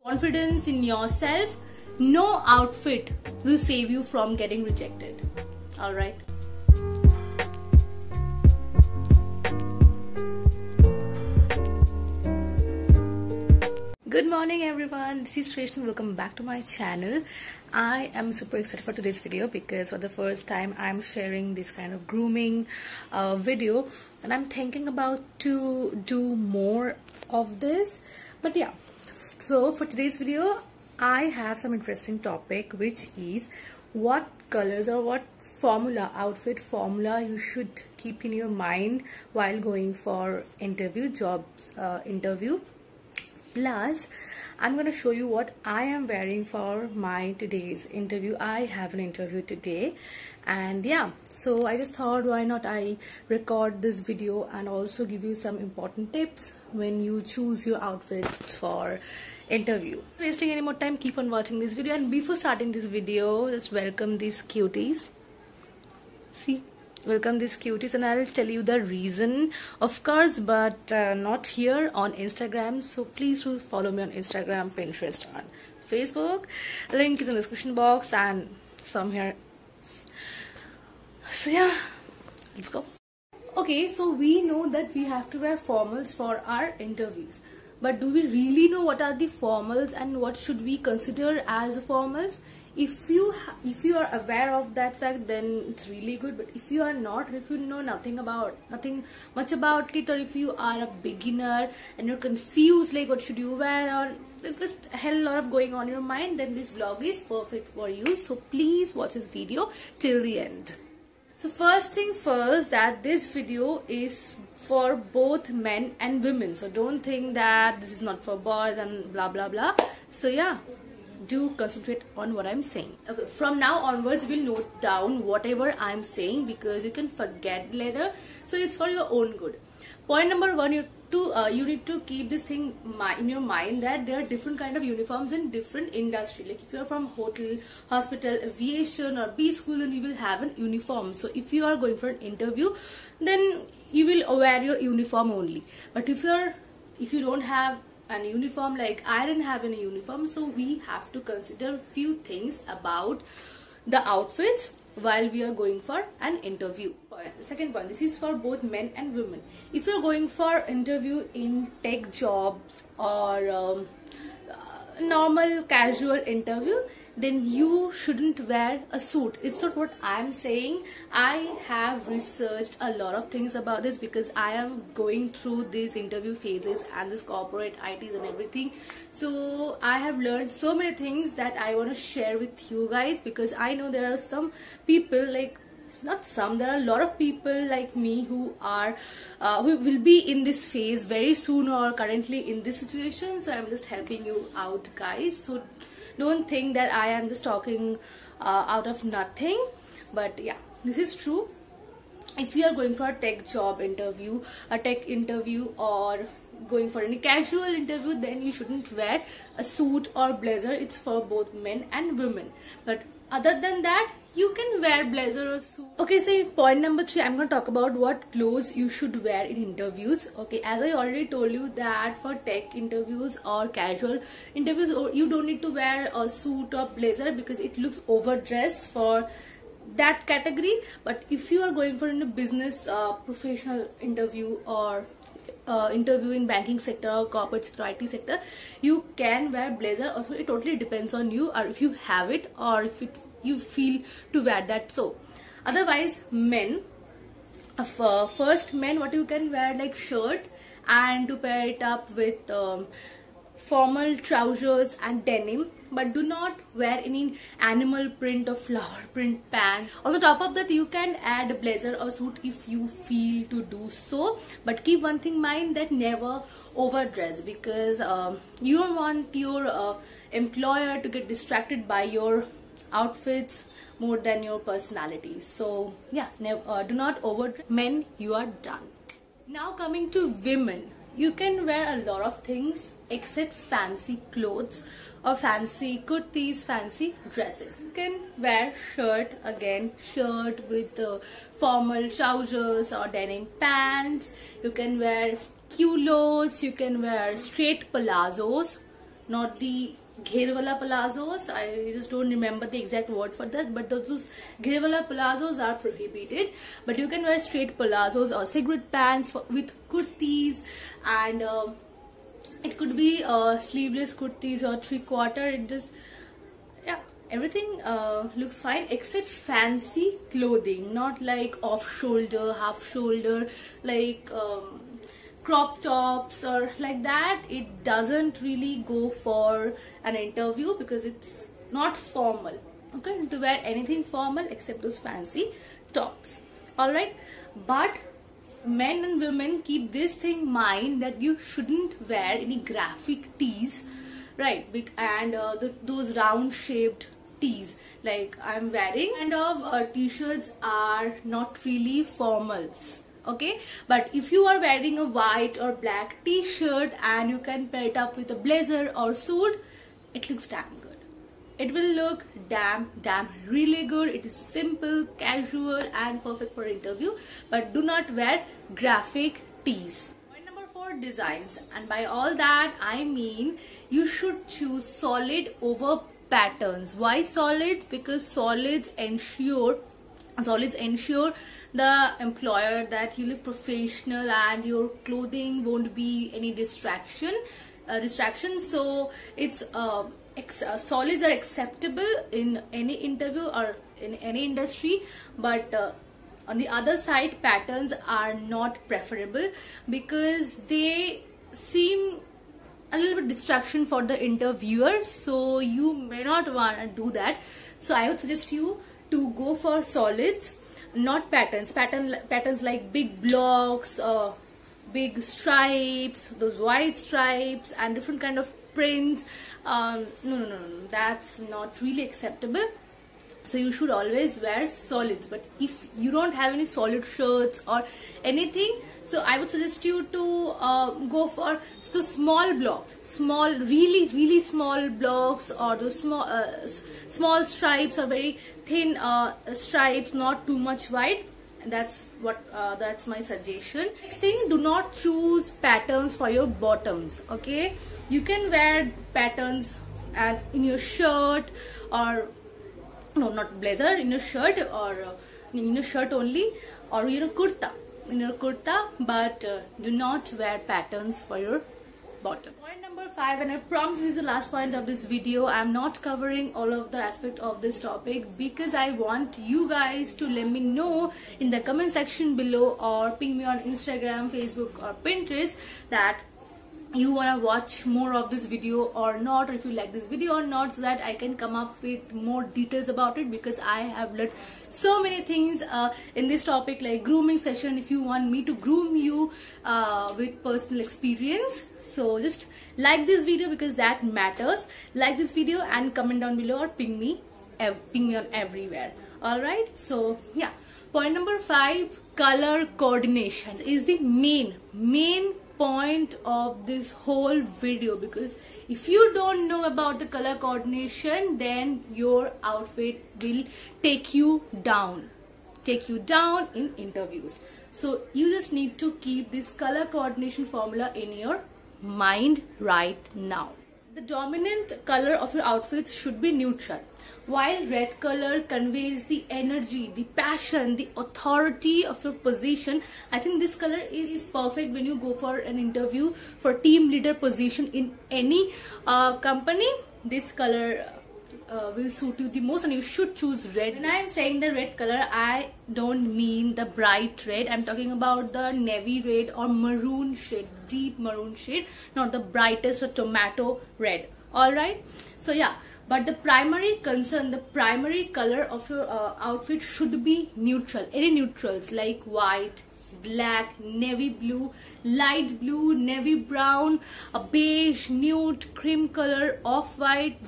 Confidence in yourself. No outfit will save you from getting rejected. Alright. Good morning everyone, this is Shreshni. Welcome back to my channel. I am super excited for today's video because for the first time I'm sharing this kind of grooming video, and I'm thinking about to do more of this. But yeah, so for today's video I have some interesting topic, which is what colors or what outfit formula you should keep in your mind while going for interview. Plus, I'm going to show you what I am wearing for my today's interview. I have an interview today, and yeah, so I just thought why not I record this video and also give you some important tips when you choose your outfit for interview. Wasting any more time, keep on watching this video. And before starting this video, just welcome these cuties. See? Welcome these cuties, and I'll tell you the reason, of course, but not here on Instagram. So please do follow me on Instagram, Pinterest, and Facebook. Link is in the description box and some here. So yeah, let's go. Okay, so we know that we have to wear formals for our interviews, but do we really know what are the formals and what should we consider as formals? If you are aware of that fact, then it's really good. But if you are not, if you know nothing much about it, or if you are a beginner and you're confused like what should you wear, or there's just a hell lot of going on in your mind, then this vlog is perfect for you. So please watch this video till the end. So first thing first, that this video is for both men and women. So don't think that this is not for boys and blah blah blah. So yeah, do concentrate on what I'm saying. Okay, from now onwards we'll note down whatever I'm saying because you can forget later. So it's for your own good. Point number one, you need to keep this thing in your mind that there are different kind of uniforms in different industry. Like if you are from hotel, hospital, aviation, or B school, then you will have an uniform. So if you are going for an interview, then you will wear your uniform only. But if you don't have an uniform, like I didn't have any uniform, so we have to consider few things about the outfits while we are going for an interview. Second point, this is for both men and women. If you're going for interview in tech jobs or normal casual interview, then you shouldn't wear a suit. It's not what I'm saying. I have researched a lot of things about this because I am going through these interview phases and this corporate ITs and everything. So I have learned so many things that I want to share with you guys, because I know there are some people, like not some, there are a lot of people like me who will be in this phase very soon or currently in this situation. So I'm just helping you out, guys. So don't think that I am just talking out of nothing, but yeah, this is true. If you are going for a tech job interview, or going for any casual interview, then you shouldn't wear a suit or blazer. It's for both men and women. But other than that, you can wear blazer or suit. Okay, so in point number 3, I'm going to talk about what clothes you should wear in interviews. Okay, as I already told you that for tech interviews or casual interviews, you don't need to wear a suit or blazer because it looks overdressed for that category. But if you are going for a business professional interview or interview in banking sector or corporate sector, IT sector, you can wear blazer. Also, it totally depends on you, or if you have it, or if you feel to wear that. So otherwise, men, first men, what you can wear, like shirt, and to pair it up with formal trousers and denim, but do not wear any animal print or flower print pants. On the top of that, you can add a blazer or suit if you feel to do so, but keep one thing in mind, that never overdress, because you don't want your employer to get distracted by your outfits more than your personality. So yeah, do not overdress. Men, you are done. Now coming to women, you can wear a lot of things except fancy clothes or fancy kurtis, fancy dresses. You can wear shirt with formal trousers or denim pants. You can wear culottes, you can wear straight palazzos, not the Gherwala palazzos. I just don't remember the exact word for that, but those Gherwala palazzos are prohibited. But you can wear straight palazzos or cigarette pants with kurtis, and it could be sleeveless kurtis or 3/4. It just, yeah, everything looks fine except fancy clothing, not like off shoulder, half shoulder, like crop tops or like that. It doesn't really go for an interview because it's not formal. Okay, to wear anything formal except those fancy tops. Alright, but men and women, keep this thing in mind that you shouldn't wear any graphic tees, right? And those round shaped tees like I'm wearing, and of t-shirts are not really formals. Okay, but if you are wearing a white or black t-shirt and you can pair it up with a blazer or suit, it looks damn good. It will look damn really good. It is simple, casual and perfect for interview, but do not wear graphic tees. Point number 4, designs. And by all that I mean you should choose solid over patterns. Why solids? Because solids ensure the employer that you look professional and your clothing won't be any distraction. So it's solids are acceptable in any interview or in any industry, but on the other side, patterns are not preferable because they seem a little bit distraction for the interviewer, so you may not want to do that. So I would suggest you to go for solids, not patterns. Patterns like big blocks, big stripes, those white stripes and different kind of prints. No, that's not really acceptable. So you should always wear solids. But if you don't have any solid shirts or anything, so I would suggest you to go for the small blocks, really small blocks, or those small stripes or very thin stripes, not too much wide. That's my suggestion. Next thing, do not choose patterns for your bottoms. Okay, you can wear patterns and in your shirt, or no, not blazer, in your shirt, or in your shirt only, or kurta, in your kurta, but do not wear patterns for your bottom. Point number 5, and I promise this is the last point of this video. I'm not covering all of the aspect of this topic because I want you guys to let me know in the comment section below or ping me on Instagram, Facebook or Pinterest that you want to watch more of this video or not, or if you like this video or not, so that I can come up with more details about it, because I have learned so many things in this topic, like grooming session, if you want me to groom you with personal experience. So just like this video because that matters. Like this video and comment down below or ping me on everywhere. Alright, so yeah, point number 5, color coordination is the main point of this whole video, because if you don't know about the color coordination, then your outfit will take you down in interviews. So you just need to keep this color coordination formula in your mind right now. The dominant color of your outfits should be neutral. While red color conveys the energy, the passion, the authority of your position, I think this color is perfect when you go for an interview for team leader position in any company. This color will suit you the most, and you should choose red. When I am saying the red color, I don't mean the bright red. I'm talking about the navy red or maroon shade, deep maroon shade, not the brightest or tomato red. Alright, so yeah, but the primary concern, the primary color of your outfit should be neutral. Any neutrals like white, black, navy blue, light blue, navy brown, a beige, nude, cream color, off-white.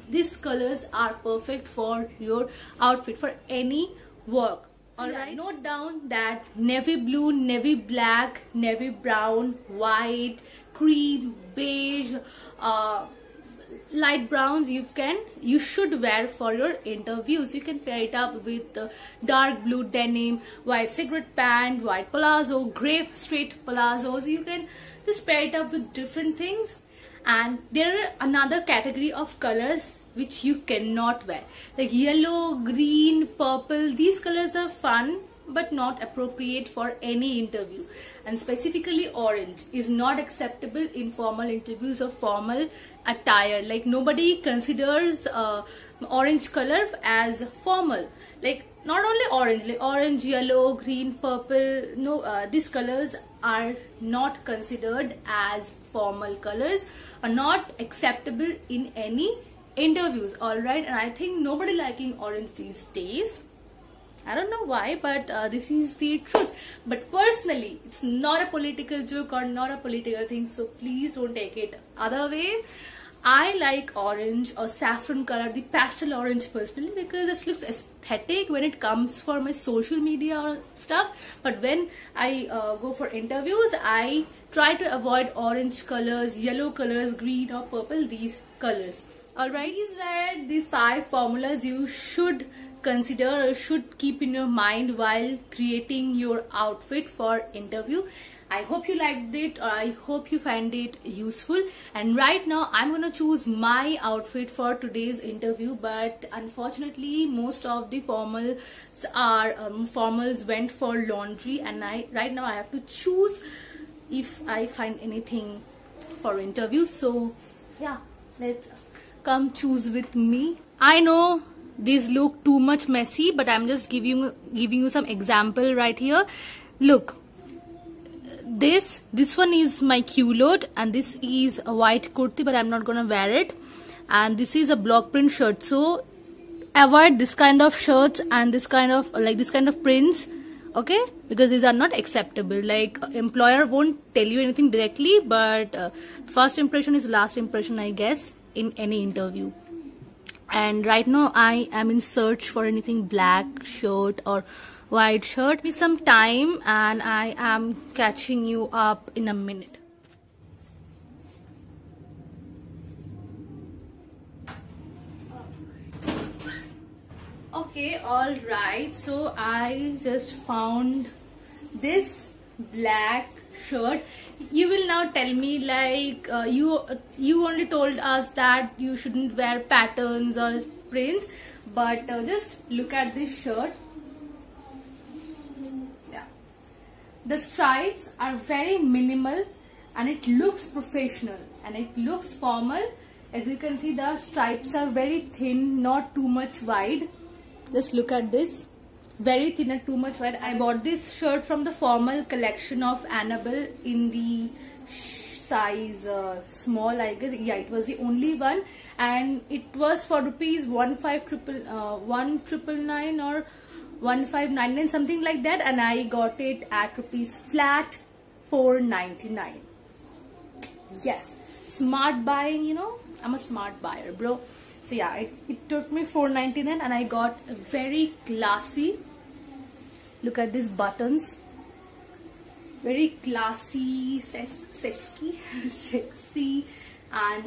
These colors are perfect for your outfit for any work. Alright, note down that navy blue, navy black, navy brown, white, cream, beige, light browns you should wear for your interviews. You can pair it up with dark blue denim, white cigarette pant, white palazzo, grey straight palazzos. You can just pair it up with different things. And there are another category of colors which you cannot wear, like yellow, green, purple. These colors are fun but not appropriate for any interview, and specifically orange is not acceptable in formal interviews or formal attire. Like nobody considers orange color as formal. Like not only orange, like orange, yellow, green, purple, no, these colors are not considered as formal colors, are not acceptable in any interviews. All right, and I think nobody liking orange these days. I don't know why, but this is the truth. But personally, it's not a political joke or not a political thing, so please don't take it other way. I like orange or saffron color, the pastel orange personally, because this looks aesthetic when it comes for my social media or stuff. But when I go for interviews, I try to avoid orange colors, yellow colors, green or purple, these colors. Alright, these were the 5 formulas you should consider or should keep in your mind while creating your outfit for interview. I hope you liked it, or I hope you find it useful. And right now I'm gonna choose my outfit for today's interview, but unfortunately most of the formals went for laundry, and right now I have to choose if I find anything for interview. So yeah, let's come choose with me. I know these look too much messy, but I'm just giving you some example right here. Look, this one is my culotte, and this is a white kurti, but I'm not gonna wear it. And this is a block print shirt, so avoid this kind of shirts and this kind of prints, okay, because these are not acceptable. Like employer won't tell you anything directly, but first impression is last impression, I guess, in any interview. And right now I am in search for anything black shirt or white shirt. Give me some time and I am catching you up in a minute. Okay, all right, so I just found this black shirt. You will now tell me, like, you only told us that you shouldn't wear patterns or prints, but just look at this shirt. Yeah, the stripes are very minimal and it looks professional and it looks formal. As you can see, the stripes are very thin, not too much wide. Just look at this, very thin and too much wide. I bought this shirt from the formal collection of Annabelle in the size small, I guess. Yeah, it was the only one, and it was for rupees 1,999 or 1,599, something like that, and I got it at rupees flat 499. Yes, smart buying, you know. I'm a smart buyer, bro. So yeah, it took me 499 and I got a very classy. Look at these buttons. Very classy, sexy, and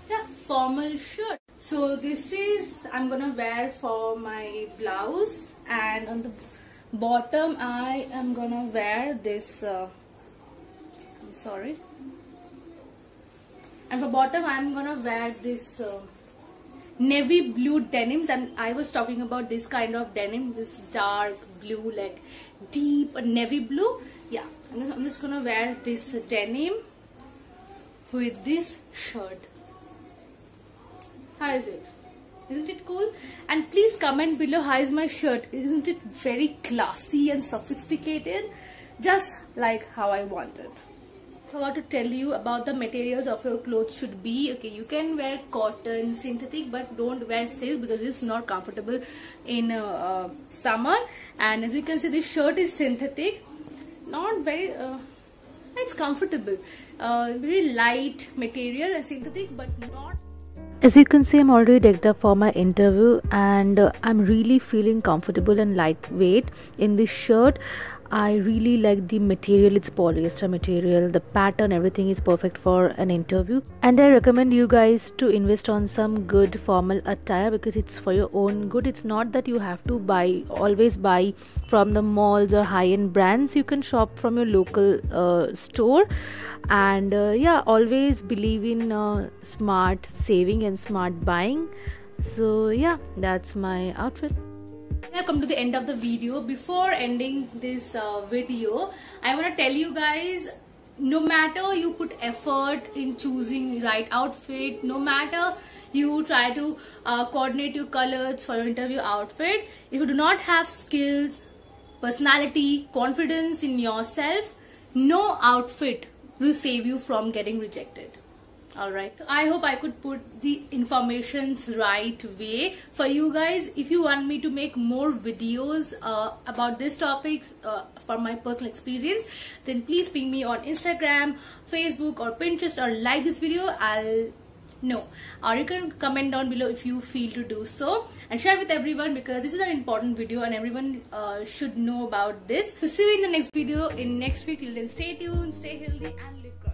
yeah, formal shirt. So this is I'm gonna wear for my blouse, and on the bottom I am gonna wear this. I'm sorry. And for bottom I'm gonna wear this navy blue denims, and I was talking about this kind of denim, this dark blue, like deep navy blue. Yeah, I'm just gonna wear this denim with this shirt. How is it? Isn't it cool? And please comment below, how is my shirt? Isn't it very classy and sophisticated? Just like how I want it. I forgot to tell you about the materials of your clothes should be. Okay, you can wear cotton, synthetic, but don't wear silk because it's not comfortable in summer. And as you can see, this shirt is synthetic, not very it's comfortable, very light material and synthetic, but not. As you can see, I'm already decked up for my interview, and I'm really feeling comfortable and lightweight in this shirt. I really like the material, it's polyester material, the pattern, everything is perfect for an interview. And I recommend you guys to invest on some good formal attire because it's for your own good. It's not that you have to always buy from the malls or high-end brands. You can shop from your local store. And yeah, always believe in smart saving and smart buying. So yeah, that's my outfit. I have come to the end of the video. Before ending this video, I want to tell you guys, no matter you put effort in choosing right outfit, no matter you try to coordinate your colors for your interview outfit, if you do not have skills, personality, confidence in yourself, no outfit will save you from getting rejected. Alright, so I hope I could put the informations right way for you guys. If you want me to make more videos about these topics from my personal experience, then please ping me on Instagram, Facebook or Pinterest, or like this video. I'll know, or you can comment down below if you feel to do so, and share with everyone because this is an important video and everyone should know about this. So see you in the next video in next week. Till then, stay tuned, stay healthy and live good.